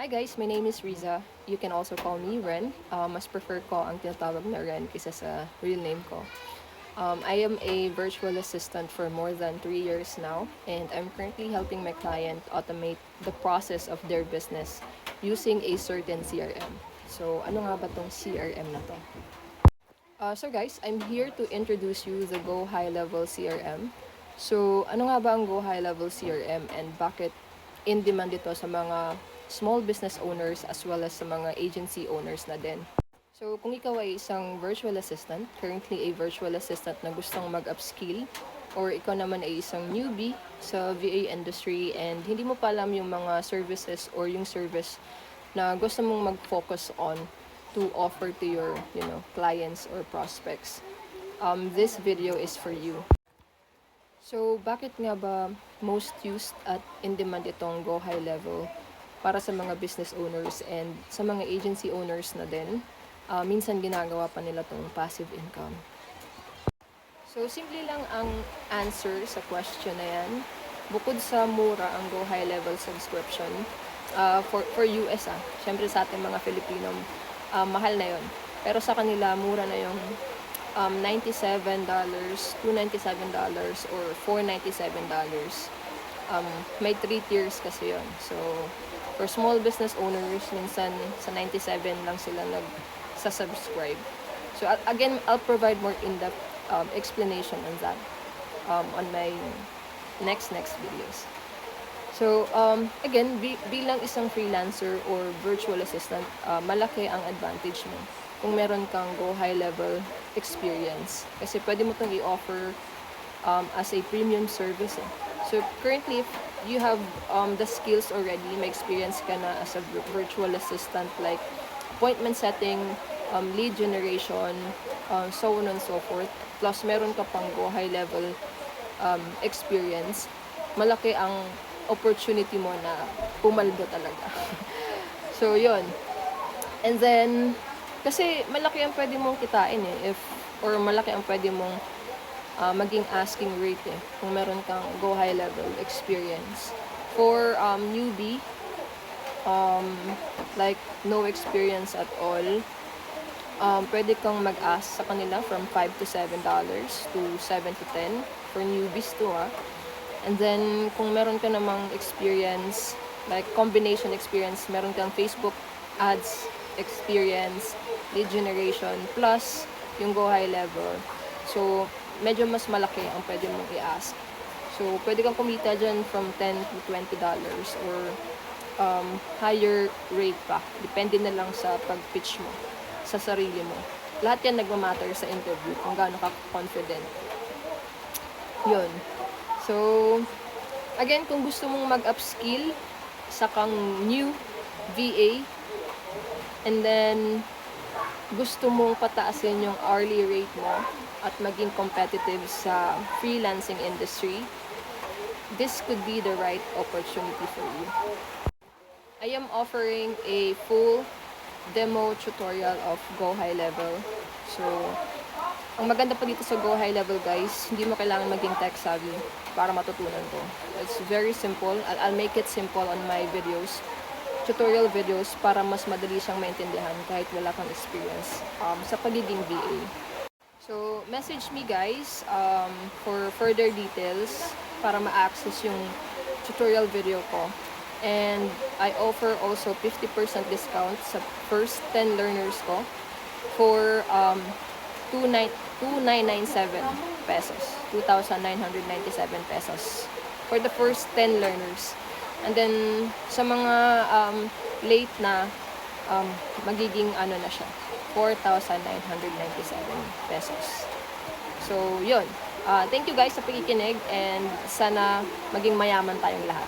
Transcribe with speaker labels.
Speaker 1: Hi guys, my name is Riza. You can also call me Ren. Mas prefer ko ang tinatawag na Ren kaysa sa real name ko. I am a virtual assistant for more than 3 years now, and I'm currently helping my client automate the process of their business using a certain CRM. So, ano nga ba tong CRM na to? So guys, I'm here to introduce you the Go High Level CRM. So, ano nga ba ang Go High Level CRM and bakit in demand ito sa mga small business owners as well as sa mga agency owners na din? So, kung ikaw ay isang virtual assistant, currently a virtual assistant na gustong mag-upskill, or ikaw naman ay isang newbie sa VA industry and hindi mo pa alam yung mga services or yung service na gusto mong mag-focus on to offer to your, clients or prospects, this video is for you. So, bakit nga ba most used at in-demand itong Go High Level para sa mga business owners and sa mga agency owners na din? Minsan ginagawa pa nila tong passive income. So, simple lang ang answer sa question na yan. Bukod sa mura ang Go High Level subscription, for US syempre sa ating mga Filipino, mahal na yon. Pero sa kanila, mura na yung $97, $297, or $497. May 3 tiers kasi yon. So, for small business owners, minsan sa 97 lang sila nag-subscribe. So, again, I'll provide more in-depth explanation on that on my next videos. So, again, bilang isang freelancer or virtual assistant, malaki ang advantage mo kung meron kang Go High Level experience. Kasi pwede mo itong i-offer as a premium service. So, currently, if you have the skills already, may experience ka na as a virtual assistant, like appointment setting, lead generation, so on and so forth, plus meron ka pang Go High Level experience, malaki ang opportunity mo na pumaldo talaga. So, yun. And then, kasi malaki ang pwede mong kitain or malaki ang pwede mong maging asking rate kung meron kang Go High Level experience. For newbie, like no experience at all, pwede kang mag-ask sa kanila from $5 to $7 to $7 to $10 for newbies too. And then, kung meron ka namang experience, like combination experience, meron kang Facebook ads experience, lead generation, plus yung Go High Level. So, medyo mas malaki ang pwede mong i-ask. So, pwede kang kumita dyan from $10 to $20 or higher rate pa. Depende na lang sa pag-pitch mo sa sarili mo. Lahat yan nagmamatter sa interview kung gaano ka confident. Yun. So, again, kung gusto mong mag-upskill sa kang new VA, and then gusto mong pataasin yung hourly rate mo at maging competitive sa freelancing industry, this could be the right opportunity for you. I am offering a full demo tutorial of Go High Level. So, ang maganda pa dito sa Go High Level, guys, hindi mo kailangan maging tech savvy para matutunan to. It's very simple. I'll make it simple on my videos, tutorial videos, para mas madali siyang maintindihan kahit wala kang experience sa pagiging VA. So, message me guys for further details para ma-access yung tutorial video ko. And I offer also 50% discount sa first 10 learners ko for $2,997 pesos. 2,997 pesos for the first 10 learners. And then, sa mga late na, magiging na siya, 4,997 pesos. So, yun. Thank you guys sa pakikinig and sana maging mayaman tayong lahat.